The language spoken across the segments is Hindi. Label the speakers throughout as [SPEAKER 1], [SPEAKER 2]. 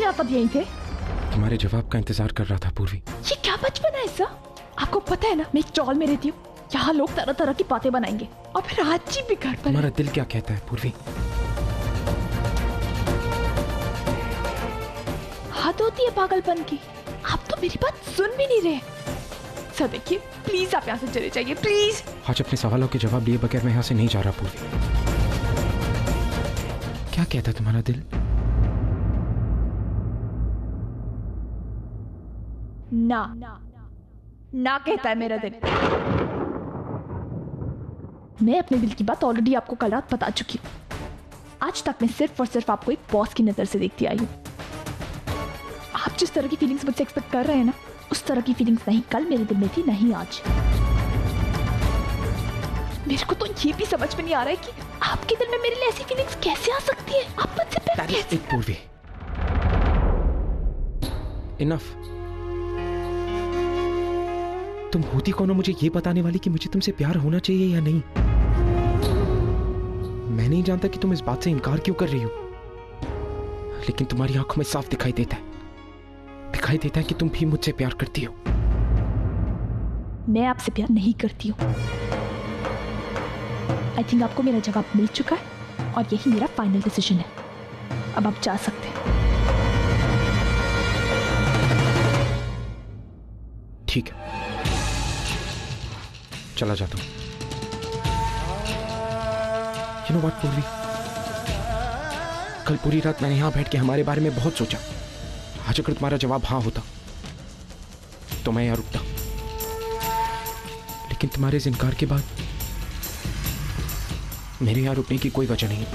[SPEAKER 1] आप अब यहीं थे?
[SPEAKER 2] तुम्हारे जवाब का इंतजार कर रहा था पूर्वी।
[SPEAKER 1] ये क्या बचपन है सर? आपको पता है ना मैं एक चॉल में रहती हूँ, यहाँ लोग तरह तरह की बातें बनाएंगे और फिर आज जी भी घर पर।
[SPEAKER 2] तुम्हारा दिल क्या कहता है पूर्वी?
[SPEAKER 1] हद होती है पागलपन की, आप तो मेरी बात सुन भी नहीं रहे। सर देखिए प्लीज आप यहाँ से चले जाइए प्लीज।
[SPEAKER 2] आज अपने सवालों के जवाब दिए बगैर मैं यहाँ से नहीं जा रहा पूर्वी। क्या कहता है तुम्हारा दिल?
[SPEAKER 1] ना कहता है मेरा दिल। मैं अपने दिल की बात ऑलरेडी आपको कल रात बता चुकी हूँ। आज तक मैं सिर्फ और सिर्फ आपको एक बॉस की नजर से देखती आई हूँ। आप जिस तरह की फीलिंग्स मुझसे एक्सपेक्ट कर रहे हैं ना, उस तरह की फीलिंग्स नहीं कल मेरे दिल में थी, नहीं आज। मेरे को तो ये भी समझ में नहीं आ रहा है कि आपके दिल में मेरे लिए ऐसी फीलिंग्स कैसे आ सकती है। आप मुझसे प्यार कैसे?
[SPEAKER 2] पूर्वी इनफ। तुम होती कौन हो मुझे ये बताने वाली कि मुझे तुमसे प्यार होना चाहिए या नहीं? मैं नहीं जानता कि तुम इस बात से इनकार क्यों कर रही हो, लेकिन तुम्हारी आंखों में साफ दिखाई देता है कि तुम भी मुझसे प्यार करती हो।
[SPEAKER 1] मैं आपसे प्यार नहीं करती हूँ। आई थिंक आपको मेरा जवाब मिल चुका है और यही मेरा फाइनल डिसीजन है। अब आप जा सकते हैं।
[SPEAKER 2] ठीक है, चला जाता हूं। You know what, पूर्वी, कल पूरी रात मैंने यहां बैठ के हमारे बारे में बहुत सोचा। आज अगर तुम्हारा जवाब हाँ होता तो मैं यहां रुकता, लेकिन तुम्हारे इस इनकार के बाद मेरे यहां रुकने की कोई वजह नहीं है।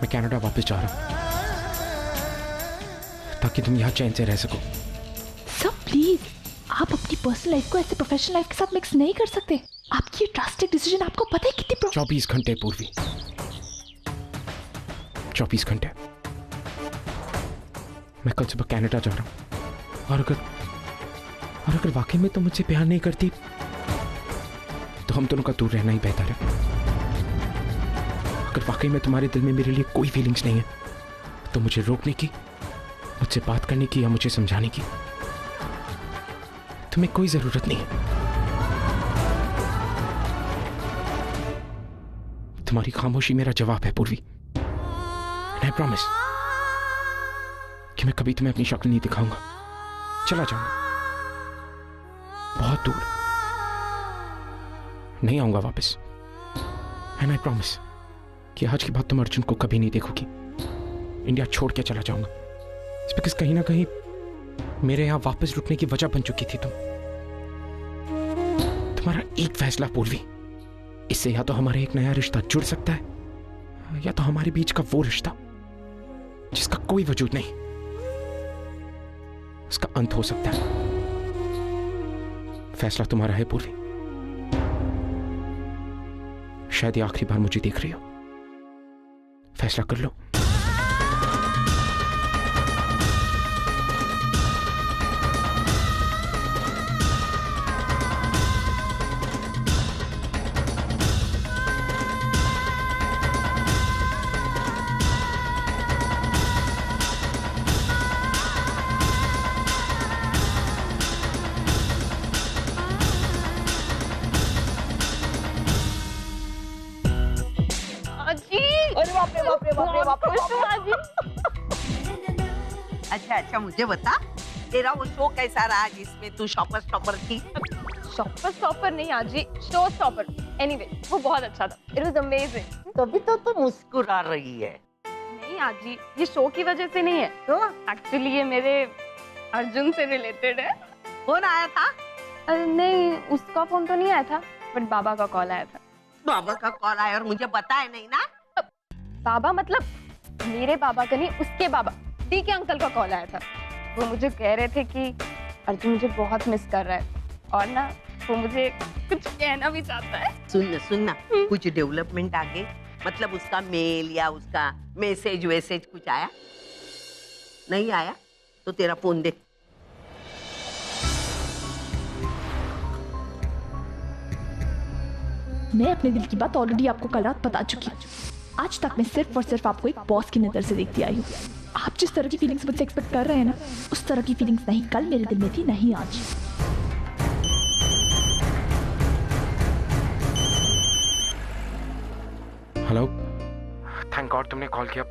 [SPEAKER 2] मैं कनाडा वापस जा रहा हूं ताकि तुम यहां चैन से रह सको।
[SPEAKER 1] सर प्लीज, आप अपनी पर्सनल लाइफ को ऐसे प्रोफेशनल लाइफ के साथ मिक्स नहीं कर सकते। आपकी ड्रास्टिक डिसीजन आपको पता है कितनी
[SPEAKER 2] 24 घंटे पूर्वी, 24 घंटे। मैं कल सुबह कनाडा जा रहा हूं और अगर वाकई में तुम मुझसे प्यार नहीं करती तो हम दोनों का दूर रहना ही बेहतर है। अगर वाकई में तुम्हारे दिल में मेरे लिए कोई फीलिंग्स नहीं है तो मुझे रोकने की, मुझसे बात करने की या मुझे समझाने की तुम्हें कोई जरूरत नहीं है। तुम्हारी खामोशी मेरा जवाब है पूर्वी। आई प्रॉमिस कि मैं कभी तुम्हें अपनी शक्ल नहीं दिखाऊंगा। चला जाऊंगा बहुत दूर, नहीं आऊंगा वापस। एंड आई प्रॉमिस कि आज के बाद तुम अर्जुन को कभी नहीं देखोगी। इंडिया छोड़ के चला जाऊंगा। बिकॉज़ कहीं ना कहीं मेरे यहां वापस रुकने की वजह बन चुकी थी तुम। तुम्हारा एक फैसला पूर्वी, इससे या तो हमारा एक नया रिश्ता जुड़ सकता है या तो हमारे बीच का वो रिश्ता जिसका कोई वजूद नहीं, उसका अंत हो सकता है। फैसला तुम्हारा है पूर्वी। शायद ये आखिरी बार मुझे देख रही हो, फैसला कर लो।
[SPEAKER 3] अच्छा मुझे बता, तेरा वो शो कैसा रहा जिसमें तू शॉपर थी?
[SPEAKER 4] शॉपर नहीं आजी, शो स्टॉपर। एनीवे वो बहुत अच्छा था। It was amazing.
[SPEAKER 3] तभी तो तू मुस्कुरा रही है।
[SPEAKER 4] नहीं आजी, ये शो की वजह से नहीं है,
[SPEAKER 3] तो
[SPEAKER 4] एक्चुअली ये मेरे अर्जुन से रिलेटेड है।
[SPEAKER 3] फोन आया था?
[SPEAKER 4] नहीं, उसका फोन तो नहीं आया था, बट बाबा का कॉल आया था।
[SPEAKER 3] बाबा का कॉल आया और मुझे बताया नहीं ना?
[SPEAKER 4] बाबा मतलब मेरे बाबा का नहीं, उसके बाबा डी के अंकल का कॉल आया था। वो मुझे कह रहे थे कि अर्जुन मुझे बहुत मिस कर रहा है और ना वो मुझे कुछ कहना भी चाहता है।
[SPEAKER 3] सुनना कुछ डेवलपमेंट आगे, मतलब उसका मेल या उसका मैसेज वैसेज कुछ आया? नहीं आया तो तेरा फोन दे।
[SPEAKER 1] मैं अपने दिल की बात ऑलरेडी आपको कल रात बता चुकी हूँ। आज तक मैं सिर्फ और सिर्फ आपको एक बॉस की नजर से देखती आई हूँ। आप जिस तरह की फीलिंग्स मुझसे एक्सपेक्ट कर रहे हैं ना, उस तरह की फीलिंग्स नहीं कल मेरे दिल में थी, नहीं आज।
[SPEAKER 2] हेलो, थैंक गॉड तुमने कॉल किया।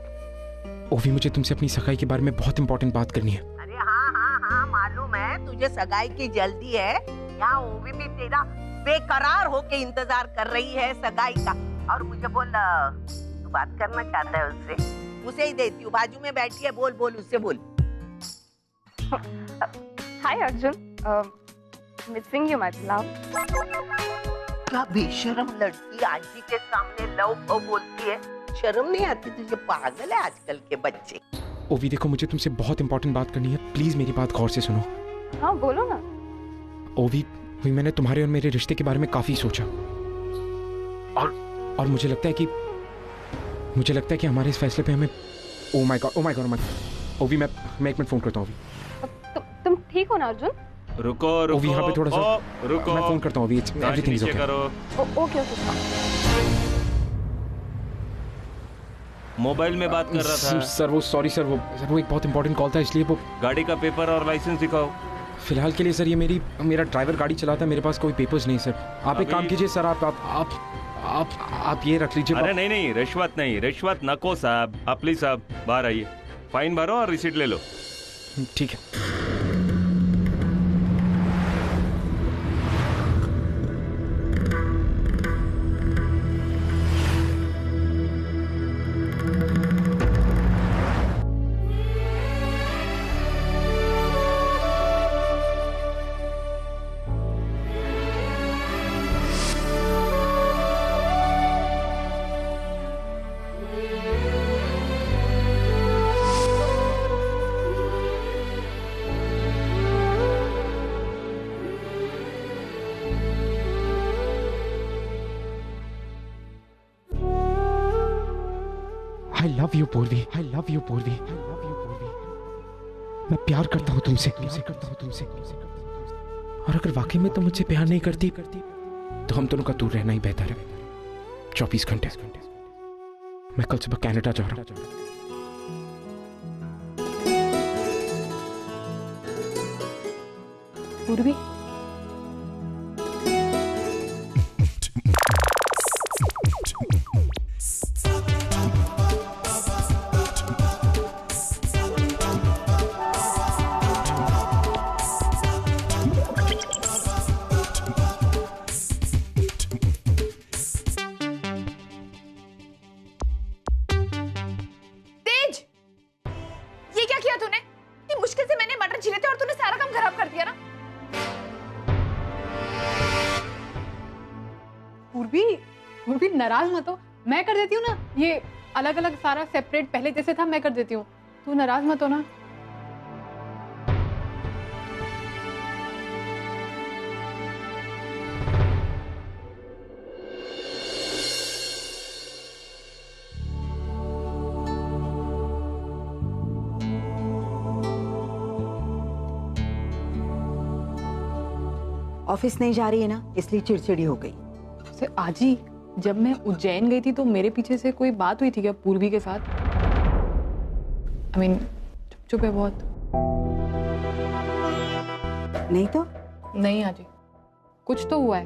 [SPEAKER 2] ओवी, मुझे तुमसे अपनी सगाई के बारे में बहुत इंपॉर्टेंट बात करनी है।
[SPEAKER 3] अरे हाँ, मालूम है तुझे सगाई की जल्दी है। यहाँ ओवी भी तेरा बेकरार होके इंतजार कर रही है सगाई का। और मुझे बोल, तू बात करना चाहता है उससे? उसे ही देती हूँ, बाजू में बैठी है, बोल बोल उससे बोल।
[SPEAKER 4] Hi Arjun, missing you my love.
[SPEAKER 3] क्या बेशरम लड़की आंटी के सामने लव बोलती है, शर्म नहीं आती तुझे? पागल है आजकल के बच्चे।
[SPEAKER 2] ओवी देखो, मुझे तुमसे बहुत इंपॉर्टेंट बात करनी है, प्लीज मेरी बात गौर से सुनो।
[SPEAKER 4] हाँ बोलो ना।
[SPEAKER 2] ओवी, मैंने तुम्हारे और मेरे रिश्ते के बारे में काफी सोचा और मुझे लगता है कि हमारे इस फैसले पे हमें ओ माय गॉड ओवी, मैं एक मिनट फोन करता हूँ।
[SPEAKER 4] तुम ठीक हो ना अर्जुन?
[SPEAKER 5] रुको
[SPEAKER 2] ओवी, यहाँ पे थोड़ा सा
[SPEAKER 5] रुको,
[SPEAKER 2] मैं फोन करता हूँ। Everything is okay.
[SPEAKER 4] Okay.
[SPEAKER 5] Mobile में बात कर रहा था
[SPEAKER 2] सर। वो सॉरी सर, वो एक बहुत इंपॉर्टेंट कॉल था, इसलिए वो।
[SPEAKER 5] गाड़ी का पेपर और लाइसेंस दिखाओ।
[SPEAKER 2] फिलहाल के लिए सर, ये मेरा ड्राइवर गाड़ी चलाता है, मेरे पास कोई पेपर्स नहीं सर। आप एक काम कीजिए सर, आप ये रख लीजिए।
[SPEAKER 5] अरे नहीं, रिश्वत नको साहब। आप प्लीज साहब बाहर आइए, फाइन भरो और रिसीट ले लो।
[SPEAKER 2] ठीक है। I love you पूर्वी। मैं प्यार करता हूँ तुमसे। और अगर वाकई में तुम मुझसे प्यार नहीं करती तो हम दोनों का दूर रहना ही बेहतर है। 24 घंटे। मैं कल सुबह कनाडा जा रहा हूँ।
[SPEAKER 4] पूर्वी,
[SPEAKER 6] पूर्वी नाराज मत हो, मैं कर देती हूँ ना। ये अलग अलग सारा सेपरेट पहले जैसे था मैं कर देती हूँ, तू नाराज मत हो ना।
[SPEAKER 7] ऑफिस नहीं जा रही है ना, इसलिए चिड़चिड़ी हो गई।
[SPEAKER 6] आज ही जब मैं उज्जैन गई थी तो मेरे पीछे से कोई बात हुई थी क्या पूर्वी के साथ? I mean, चुप है बहुत।
[SPEAKER 7] नहीं तो
[SPEAKER 6] नहीं आजी, कुछ तो हुआ है,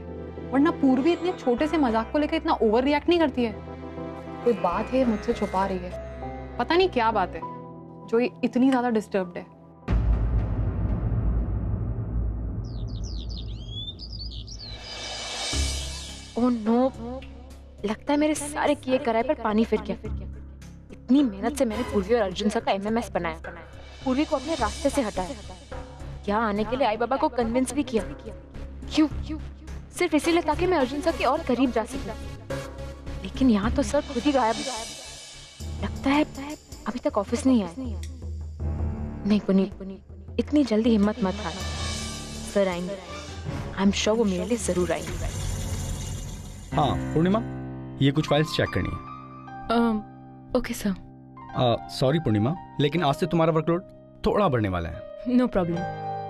[SPEAKER 6] वरना पूर्वी इतने छोटे से मजाक को लेकर इतना ओवर रिएक्ट नहीं करती है। कोई बात है, मुझसे छुपा रही है, पता नहीं क्या बात है जो ये इतनी ज्यादा डिस्टर्ब्ड है।
[SPEAKER 8] ओह नो, लगता है मेरे सारे किए कराए पर पानी फिर गया। इतनी मेहनत से मैंने पूर्वी और अर्जुन सर का एमएमएस बनाया, पूर्वी को अपने रास्ते से हटाया, यहाँ आने के लिए आई बाबा को कन्विंस भी किया। क्यों? सिर्फ इसीलिए ताकि मैं अर्जुन सर के और करीब जा सकूं। लेकिन यहाँ तो सर खुद ही गायब। लगता है अभी तक ऑफिस नहीं आए। नहीं पुनी, इतनी जल्दी हिम्मत मत हार, सर आएंगे। आई एम श्योर वो मेरे लिए जरूर आएंगे।
[SPEAKER 9] हाँ पूर्णिमा, ये कुछ फाइल्स चेक करनी है।
[SPEAKER 8] Okay sir.
[SPEAKER 9] सॉरी पूर्णिमा, लेकिन आज से तुम्हारा वर्कलोड थोड़ा बढ़ने वाला है।
[SPEAKER 8] No problem.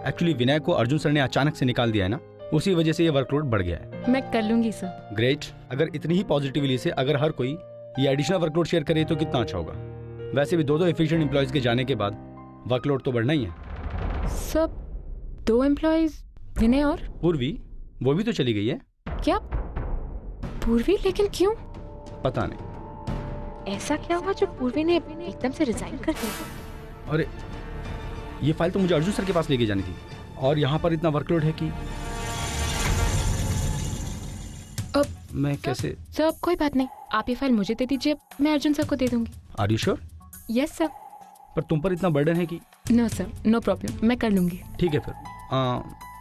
[SPEAKER 9] एक्चुअली विनय को अर्जुन सर ने अचानक से निकाल दिया है ना, उसी वजह से ये वर्कलोड बढ़ गया है।
[SPEAKER 8] मैं कर लूंगी सर।
[SPEAKER 9] ग्रेट। अगर इतनी ही पॉजिटिवली से अगर हर कोई ये एडिशनल वर्कलोड शेयर करे तो कितना अच्छा होगा। वैसे भी 2 एफिशिएंट एम्प्लॉयज के जाने के बाद वर्कलोड तो बढ़ना ही है।
[SPEAKER 8] सब 2 एम्प्लॉयज, विनय और
[SPEAKER 9] पूर्वी, वो भी तो चली गई है।
[SPEAKER 8] क्या? पूर्वी? लेकिन क्यों?
[SPEAKER 9] पता नहीं
[SPEAKER 8] ऐसा क्या हुआ जो पूर्वी ने एकदम से रिजाइन कर दिया?
[SPEAKER 9] अरे ये फाइल तो मुझे अर्जुन सर के पास लेके जानी थी और यहाँ पर इतना वर्कलोड है कि
[SPEAKER 8] अब
[SPEAKER 9] मैं कैसे।
[SPEAKER 8] सर कोई बात नहीं, आप ये फाइल मुझे दे दीजिए, मैं अर्जुन सर को दे दूंगी।
[SPEAKER 9] Are you sure?
[SPEAKER 8] Yes sir.
[SPEAKER 9] पर तुम पर इतना बर्डन है कि।
[SPEAKER 8] नो सर, नो प्रॉब्लम, मैं कर लूंगी।
[SPEAKER 9] ठीक है फिर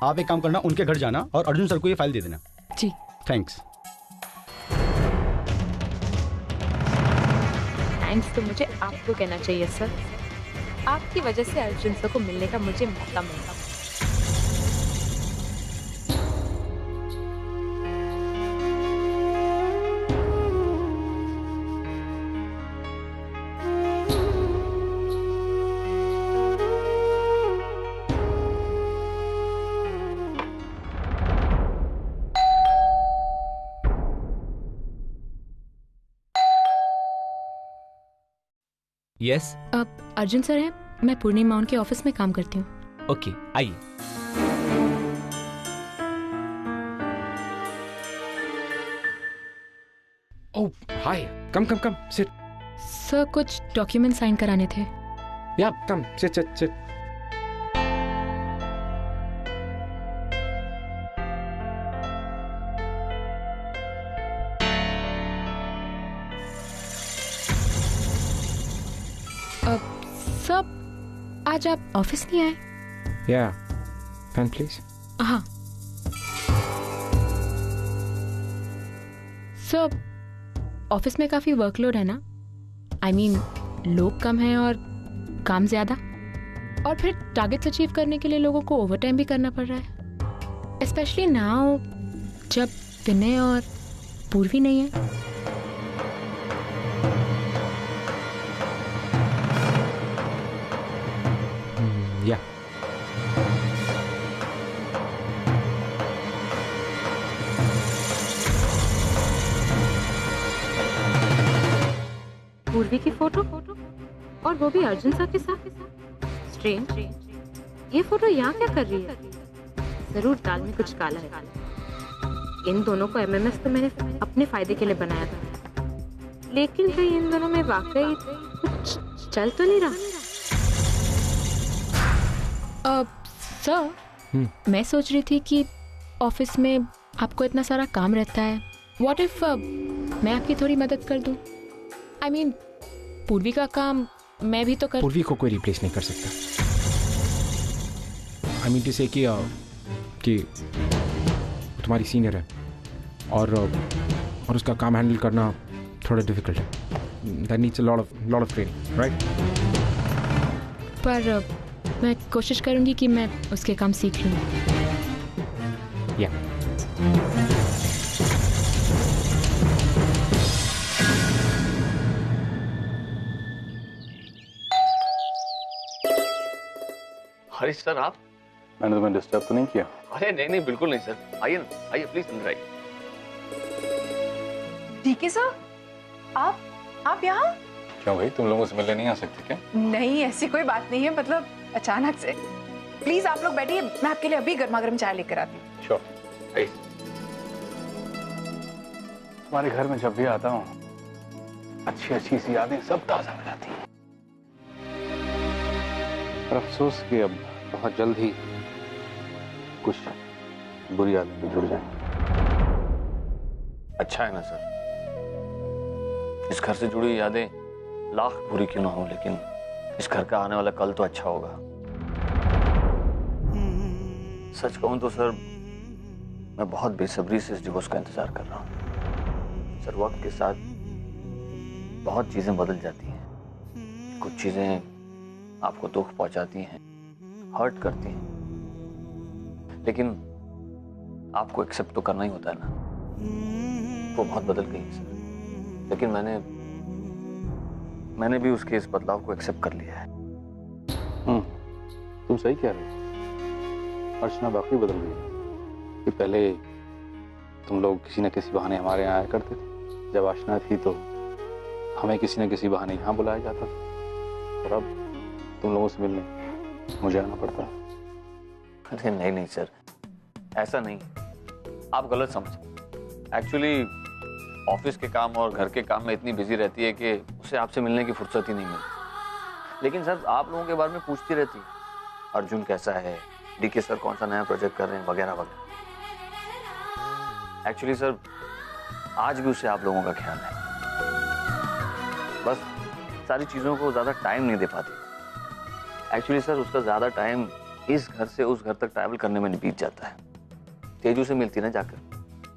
[SPEAKER 9] आप एक काम करना, उनके घर जाना और अर्जुन सर को ये फाइल दे देना।
[SPEAKER 8] जी
[SPEAKER 9] थैंक्स।
[SPEAKER 8] थैंक्स तो मुझे आपको कहना चाहिए सर, आपकी वजह से अर्जुन सर को मिलने का मुझे मौका मिला।
[SPEAKER 10] यस
[SPEAKER 8] अब अर्जुन सर हैं, मैं पूर्णिमा उनके ऑफिस में काम करती हूँ।
[SPEAKER 10] ओके, आइए।
[SPEAKER 2] ओह हाय, कम कम कम, सिट।
[SPEAKER 8] सर कुछ डॉक्यूमेंट साइन कराने थे।
[SPEAKER 2] या कम, सिट सिट सिट।
[SPEAKER 8] सब आज आप ऑफिस नहीं आए?
[SPEAKER 2] या पेन प्लीज।
[SPEAKER 8] हाँ सब ऑफिस में काफी वर्कलोड है ना? आई मीन लोग कम हैं और काम ज्यादा, और फिर टारगेट्स अचीव करने के लिए लोगों को ओवरटाइम भी करना पड़ रहा है, स्पेशली नाउ जब विनय और पूर्वी नहीं है।
[SPEAKER 2] या
[SPEAKER 8] पूर्वी की फोटो और वो भी अर्जुन सर के साथ। स्ट्रेंज, ये फोटो यहाँ क्या कर रही है? जरूर दाल में कुछ काला है। इन दोनों को एमएमएस तो मैंने अपने फायदे के लिए बनाया था, लेकिन कहीं इन दोनों में वाकई कुछ चल तो नहीं रहा। सर मैं सोच रही थी कि ऑफिस में आपको इतना सारा काम रहता है, व्हाट इफ मैं आपकी थोड़ी मदद कर दूं? आई मीन पूर्वी का काम मैं भी तो कर।
[SPEAKER 2] पूर्वी को कोई रिप्लेस नहीं कर सकता। आई मीन टू से कि तुम्हारी सीनियर है और उसका काम हैंडल करना थोड़ा डिफिकल्ट है। That needs a lot of training, right?
[SPEAKER 8] पर मैं कोशिश करूंगी कि मैं उसके काम सीख लूं।
[SPEAKER 2] या
[SPEAKER 11] हरीश सर, आप?
[SPEAKER 12] मैंने तुम्हें डिस्टर्ब तो नहीं किया?
[SPEAKER 11] अरे नहीं नहीं, बिल्कुल नहीं सर, आइए ना, आइए प्लीज अंदर आइए।
[SPEAKER 13] डीके सर, आप यहाँ?
[SPEAKER 12] क्यों भाई, तुम लोगों से मिलने नहीं आ सकते क्या?
[SPEAKER 13] नहीं, ऐसी कोई बात नहीं है, मतलब अचानक से। प्लीज आप लोग बैठिए, मैं आपके लिए अभी गर्मा गर्म चाय लेकर आती हूँ।
[SPEAKER 12] श्योर। तुम्हारे घर में जब भी आता हूँ अच्छी अच्छी सी यादें सब ताजा हो जाती हैं, पर अफसोस कि अब बहुत जल्द ही कुछ बुरी यादें भी जुड़ जाएंगी।
[SPEAKER 11] अच्छा है ना सर, इस घर से जुड़ी यादें लाख बुरी क्यों ना हो, लेकिन इस घर का आने वाला कल तो अच्छा होगा। सच कहूं तो सर, मैं बहुत बेसब्री से इस डिवोर्स का इंतजार कर रहा हूं। सर वक्त के साथ बहुत चीजें बदल जाती हैं, कुछ चीजें आपको दुख पहुंचाती हैं, हर्ट करती हैं, लेकिन आपको एक्सेप्ट तो करना ही होता है ना। वो बहुत बदल गई सर, लेकिन मैंने भी उसके इस बदलाव को एक्सेप्ट कर लिया है।
[SPEAKER 12] तुम सही कह रहे हो, अर्चना वाकई बदल गई। कि पहले तुम लोग किसी न किसी बहाने हमारे यहाँ आया करते थे, जब अर्चना थी तो हमें किसी न किसी बहाने यहाँ बुलाया जाता था। और अब तुम लोगों से मिलने मुझे आना पड़ता है।
[SPEAKER 11] अरे नहीं नहीं सर, ऐसा नहीं, आप गलत समझे। एक्चुअली ऑफिस के काम और घर के काम में इतनी बिजी रहती है कि उसे आपसे मिलने की फुर्सत ही नहीं मिलती। लेकिन सर आप लोगों के बारे में पूछती रहती है, अर्जुन कैसा है, डीके सर कौन सा नया प्रोजेक्ट कर रहे हैं, वगैरह वगैरह। एक्चुअली सर आज भी उसे आप लोगों का ख्याल है, बस सारी चीज़ों को ज़्यादा टाइम नहीं दे पाती। एक्चुअली सर उसका ज़्यादा टाइम इस घर से उस घर तक ट्रैवल करने में बीत जाता है। तेजू से मिलती ना जाकर,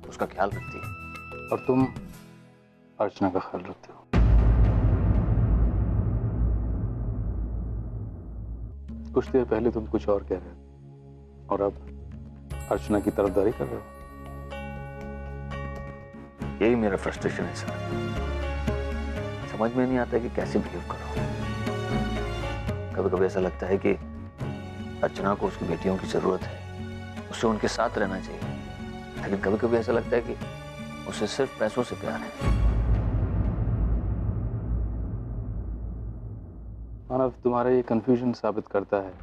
[SPEAKER 11] उसका ख्याल रखती है।
[SPEAKER 12] और तुम अर्चना का ख्याल रखते हो। कुछ देर पहले तुम कुछ और कह रहे थे और अब अर्चना की तरफदारी कर रहे हो।
[SPEAKER 11] यही मेरा फ्रस्ट्रेशन है सर, समझ में नहीं आता कि कैसे बिहेव करो। कभी कभी ऐसा लगता है कि अर्चना को उसकी बेटियों की जरूरत है, उसे उनके साथ रहना चाहिए। लेकिन कभी कभी ऐसा लगता है कि उसे सिर्फ पैसों से प्यार है।
[SPEAKER 12] मानव, तुम्हारा ये कंफ्यूजन साबित करता है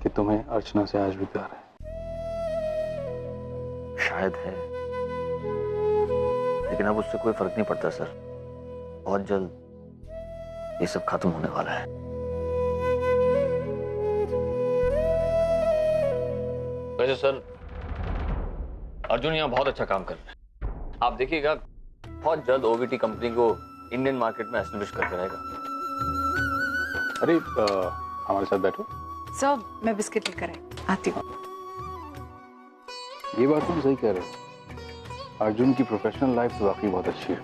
[SPEAKER 12] कि तुम्हें अर्चना से आज भी प्यार है।
[SPEAKER 11] शायद है, लेकिन अब उससे कोई फर्क नहीं पड़ता सर। बहुत जल्द ये सब खत्म होने वाला है। वैसे सर अर्जुन यहाँ बहुत अच्छा काम कर रहा है। आप देखिएगा बहुत जल्द ओवीटी कंपनी को इंडियन मार्केट में एस्टेब्लिश करके रहेगा।
[SPEAKER 12] अरे हमारे साथ बैठो।
[SPEAKER 13] सर मैं बिस्किट लेकर आती हूँ।
[SPEAKER 12] ये बात तुम सही कह रहे हो, अर्जुन की प्रोफेशनल लाइफ तो वाकई बहुत अच्छी है।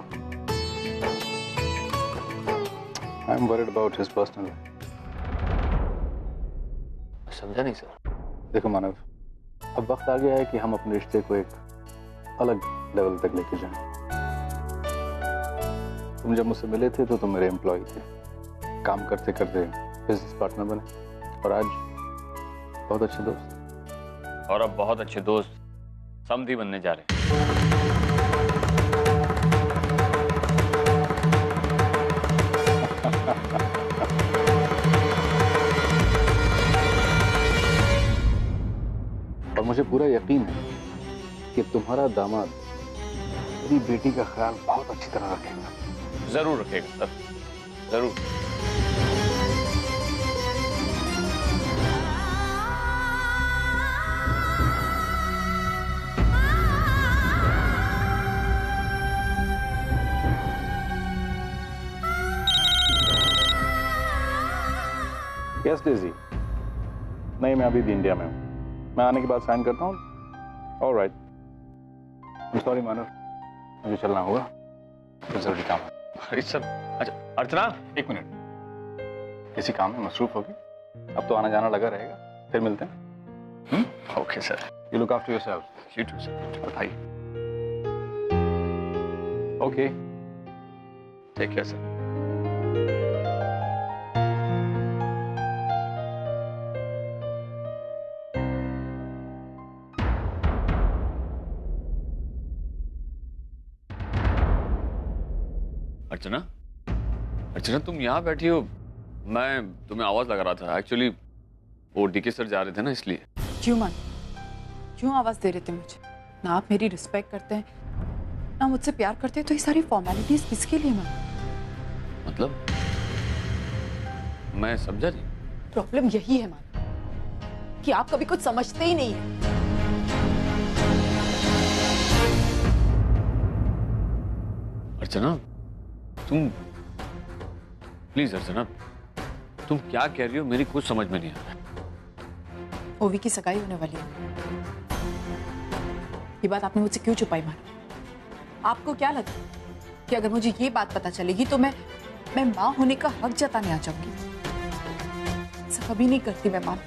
[SPEAKER 12] I am worried about his personal life.
[SPEAKER 11] समझा नहीं सर।
[SPEAKER 12] देखो मानव, अब वक्त आ गया है कि हम अपने रिश्ते को एक अलग लेवल तक लेके जाएं। तुम जब मुझसे मिले थे तो तुम मेरे एम्प्लॉय थे, काम करते करते बिजनेस पार्टनर बने और आज बहुत अच्छे दोस्त।
[SPEAKER 11] और अब बहुत अच्छे दोस्त समधी बनने जा रहे हैं।
[SPEAKER 12] और मुझे पूरा यकीन है कि तुम्हारा दामाद मेरी बेटी का ख्याल बहुत अच्छी तरह रखेगा।
[SPEAKER 11] जरूर रखेगा सर, जरूर।
[SPEAKER 12] यस डेजी, नहीं मैं अभी भी इंडिया में हूँ, मैं आने के बाद साइन करता हूँ। ऑलराइट, सॉरी मानव, मुझे चलना होगा, कुछ जरूरी काम है।
[SPEAKER 11] अरे सर, अच्छा अर्चना
[SPEAKER 12] एक मिनट, किसी काम में मसरूफ होगी, अब तो आना जाना लगा रहेगा, फिर मिलते हैं।
[SPEAKER 11] Okay sir,
[SPEAKER 12] you look after yourself.
[SPEAKER 11] You too sir.
[SPEAKER 12] भाई okay,
[SPEAKER 11] take care sir. Archana, Archana तुम यहाँ बैठी हो, मैं तुम्हें आवाज लगा रहा था। एक्चुअली वो डीके सर जा रहे थे ना, इसलिए।
[SPEAKER 13] क्यों मान, क्यों आवाज दे रहे थे मुझे? ना आप मेरी रिस्पेक्ट करते हैं, ना मुझसे प्यार करते हैं, तो ये सारी फॉर्मेलिटीज किसके लिए मान?
[SPEAKER 11] मतलब मैं समझा नहीं।
[SPEAKER 13] प्रॉब्लम यही है मान कि आप कभी कुछ समझते ही नहीं है।
[SPEAKER 11] अर्चना तुम प्लीज, अर्चना तुम क्या कह रही हो, मेरी कुछ समझ में नहीं आ रहा है।
[SPEAKER 13] ओवी की सगाई होने वाली है, ये बात आपने मुझसे क्यों छुपाई मान? आपको क्या लगता है कि अगर मुझे ये बात पता चलेगी तो मैं माँ होने का हक जताने आ जाऊंगी? ऐसा कभी नहीं करती मैं मान,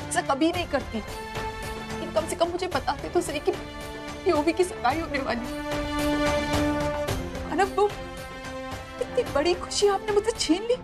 [SPEAKER 13] ऐसा कभी नहीं करती। लेकिन कम से कम मुझे बताते तो सही कि ओवी की सगाई होने वाली है। वो इतनी बड़ी खुशी आपने मुझसे छीन ली।